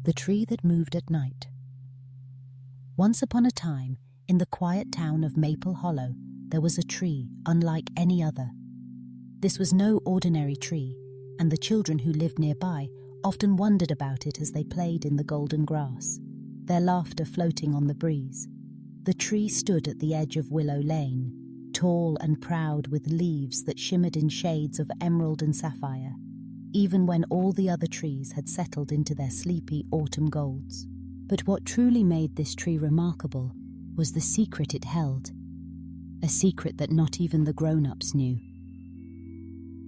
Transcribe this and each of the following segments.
The tree that moved at night. Once upon a time, in the quiet town of Maple Hollow, there was a tree unlike any other. This was no ordinary tree, and the children who lived nearby often wondered about it as they played in the golden grass, their laughter floating on the breeze. The tree stood at the edge of Willow Lane, tall and proud with leaves that shimmered in shades of emerald and sapphire, even when all the other trees had settled into their sleepy autumn golds. But what truly made this tree remarkable was the secret it held, a secret that not even the grown-ups knew.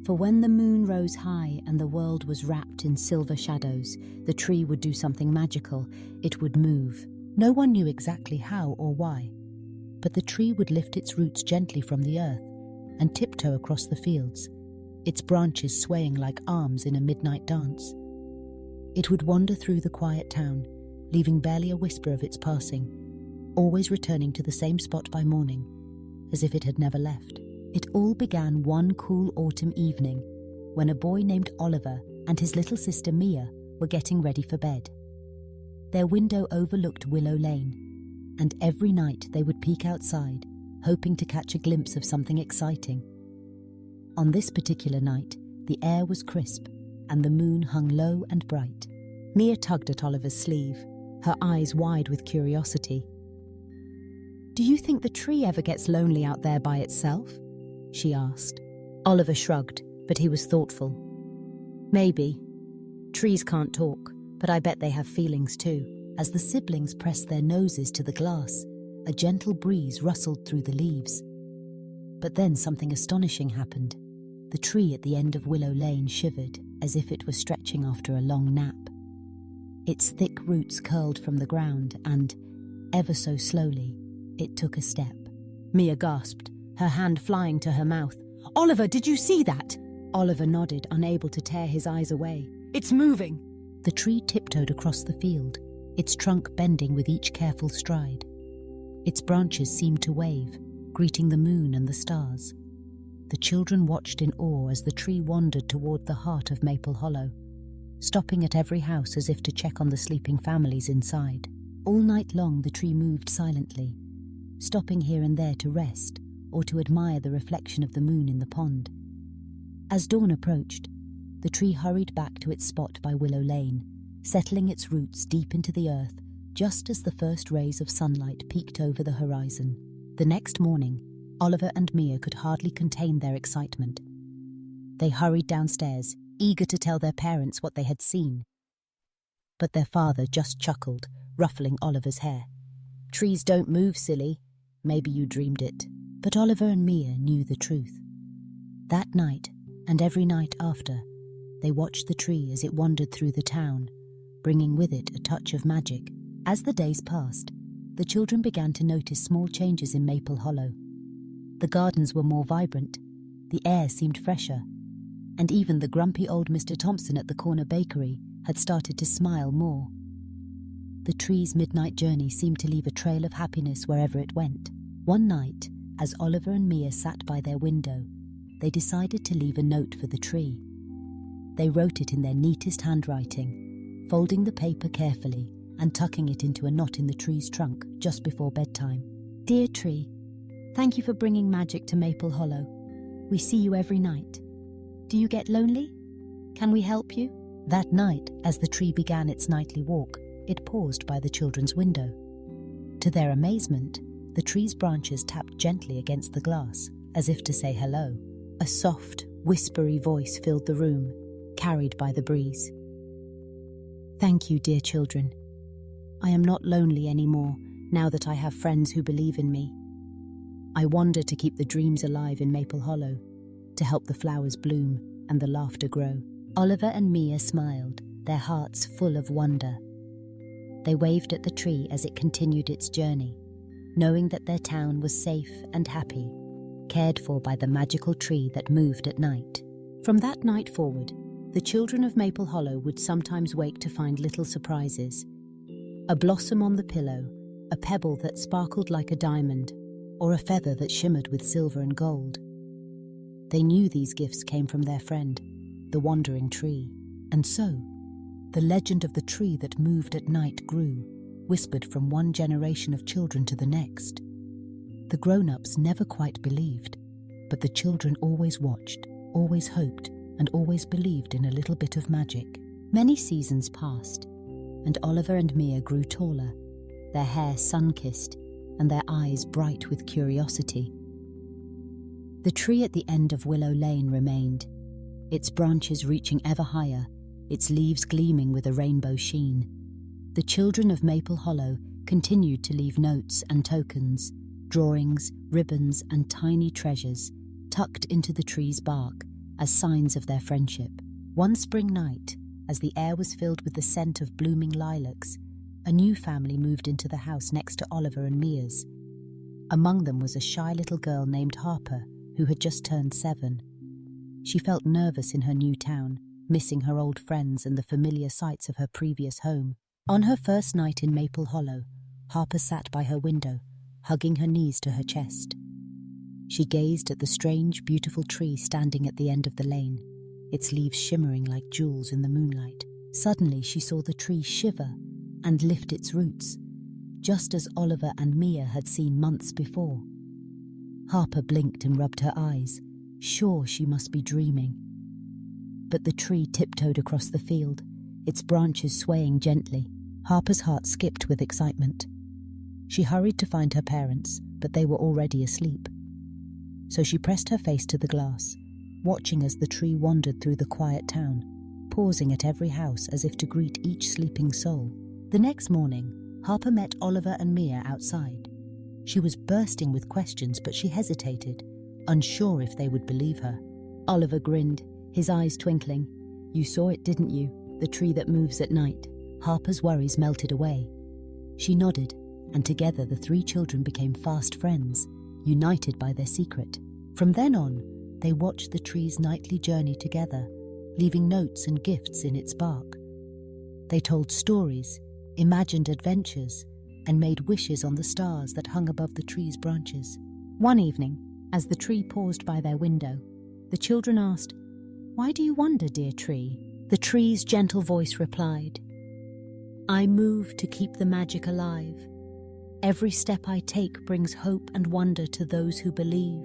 For when the moon rose high and the world was wrapped in silver shadows, the tree would do something magical. It would move. No one knew exactly how or why, but the tree would lift its roots gently from the earth and tiptoe across the fields, its branches swaying like arms in a midnight dance. It would wander through the quiet town, leaving barely a whisper of its passing, always returning to the same spot by morning, as if it had never left. It all began one cool autumn evening, when a boy named Oliver and his little sister Mia were getting ready for bed. Their window overlooked Willow Lane, and every night they would peek outside, hoping to catch a glimpse of something exciting. On this particular night, the air was crisp, and the moon hung low and bright. Mia tugged at Oliver's sleeve, her eyes wide with curiosity. "Do you think the tree ever gets lonely out there by itself?" she asked. Oliver shrugged, but he was thoughtful. "Maybe. Trees can't talk, but I bet they have feelings too." As the siblings pressed their noses to the glass, a gentle breeze rustled through the leaves. But then something astonishing happened. The tree at the end of Willow Lane shivered, as if it was stretching after a long nap. Its thick roots curled from the ground and, ever so slowly, it took a step. Mia gasped, her hand flying to her mouth. "Oliver, did you see that?" Oliver nodded, unable to tear his eyes away. "It's moving!" The tree tiptoed across the field, its trunk bending with each careful stride. Its branches seemed to wave, greeting the moon and the stars. The children watched in awe as the tree wandered toward the heart of Maple Hollow, stopping at every house as if to check on the sleeping families inside. All night long the tree moved silently, stopping here and there to rest or to admire the reflection of the moon in the pond. As dawn approached, the tree hurried back to its spot by Willow Lane, settling its roots deep into the earth just as the first rays of sunlight peeked over the horizon. The next morning, Oliver and Mia could hardly contain their excitement. They hurried downstairs, eager to tell their parents what they had seen. But their father just chuckled, ruffling Oliver's hair. "Trees don't move, silly. Maybe you dreamed it." But Oliver and Mia knew the truth. That night, and every night after, they watched the tree as it wandered through the town, bringing with it a touch of magic. As the days passed, the children began to notice small changes in Maple Hollow. The gardens were more vibrant, the air seemed fresher, and even the grumpy old Mr. Thompson at the corner bakery had started to smile more. The tree's midnight journey seemed to leave a trail of happiness wherever it went. One night, as Oliver and Mia sat by their window, they decided to leave a note for the tree. They wrote it in their neatest handwriting, folding the paper carefully and tucking it into a knot in the tree's trunk just before bedtime. "Dear tree, thank you for bringing magic to Maple Hollow. We see you every night. Do you get lonely? Can we help you?" That night, as the tree began its nightly walk, it paused by the children's window. To their amazement, the tree's branches tapped gently against the glass, as if to say hello. A soft, whispery voice filled the room, carried by the breeze. "Thank you, dear children. I am not lonely anymore, now that I have friends who believe in me. I wander to keep the dreams alive in Maple Hollow, to help the flowers bloom and the laughter grow." Oliver and Mia smiled, their hearts full of wonder. They waved at the tree as it continued its journey, knowing that their town was safe and happy, cared for by the magical tree that moved at night. From that night forward, the children of Maple Hollow would sometimes wake to find little surprises. A blossom on the pillow, a pebble that sparkled like a diamond, or a feather that shimmered with silver and gold. They knew these gifts came from their friend, the wandering tree, and so, The legend of the tree that moved at night grew, whispered from one generation of children to the next. The grown-ups never quite believed, but the children always watched, always hoped, and always believed in a little bit of magic. Many seasons passed, and Oliver and Mia grew taller, their hair sun-kissed, and their eyes bright with curiosity. The tree at the end of Willow Lane remained, its branches reaching ever higher, its leaves gleaming with a rainbow sheen. The children of Maple Hollow continued to leave notes and tokens, drawings, ribbons, and tiny treasures tucked into the tree's bark as signs of their friendship. One spring night, as the air was filled with the scent of blooming lilacs, a new family moved into the house next to Oliver and Mia's. Among them was a shy little girl named Harper, who had just turned 7. She felt nervous in her new town, missing her old friends and the familiar sights of her previous home. On her first night in Maple Hollow, Harper sat by her window, hugging her knees to her chest. She gazed at the strange, beautiful tree standing at the end of the lane, its leaves shimmering like jewels in the moonlight. Suddenly she saw the tree shiver and lift its roots, just as Oliver and Mia had seen months before. Harper blinked and rubbed her eyes, sure she must be dreaming. But the tree tiptoed across the field, its branches swaying gently. Harper's heart skipped with excitement. She hurried to find her parents, but they were already asleep. So she pressed her face to the glass, watching as the tree wandered through the quiet town, pausing at every house as if to greet each sleeping soul. The next morning, Harper met Oliver and Mia outside. She was bursting with questions, but she hesitated, unsure if they would believe her. Oliver grinned, his eyes twinkling. "You saw it, didn't you? The tree that moves at night." Harper's worries melted away. She nodded, and together the 3 children became fast friends, united by their secret. From then on, they watched the tree's nightly journey together, leaving notes and gifts in its bark. They told stories, imagined adventures, and made wishes on the stars that hung above the tree's branches. One evening, as the tree paused by their window, the children asked, "Why do you wonder, dear tree?" The tree's gentle voice replied, "I move to keep the magic alive. Every step I take brings hope and wonder to those who believe.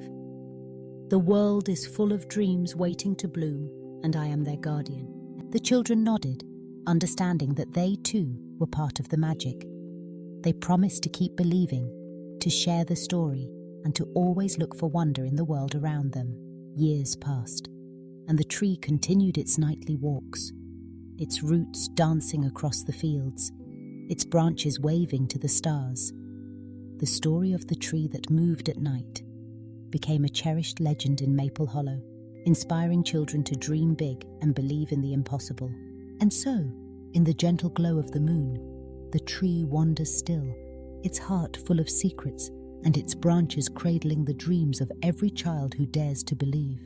The world is full of dreams waiting to bloom, and I am their guardian." The children nodded, understanding that they too were part of the magic. They promised to keep believing, to share the story, and to always look for wonder in the world around them. Years passed, and the tree continued its nightly walks, its roots dancing across the fields, its branches waving to the stars. The story of the tree that moved at night became a cherished legend in Maple Hollow, inspiring children to dream big and believe in the impossible. And so, in the gentle glow of the moon, the tree wanders still, its heart full of secrets and its branches cradling the dreams of every child who dares to believe.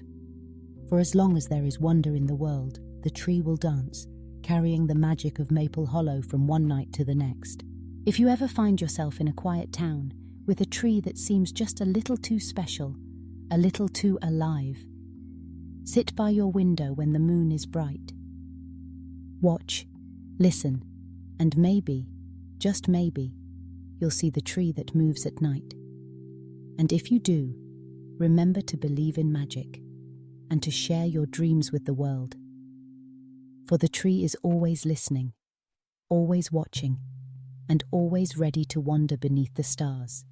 For as long as there is wonder in the world, the tree will dance, carrying the magic of Maple Hollow from one night to the next. If you ever find yourself in a quiet town with a tree that seems just a little too special, a little too alive, sit by your window when the moon is bright. Watch, listen, and maybe, just maybe, you'll see the tree that moves at night. And if you do, remember to believe in magic and to share your dreams with the world. For the tree is always listening, always watching, and always ready to wander beneath the stars.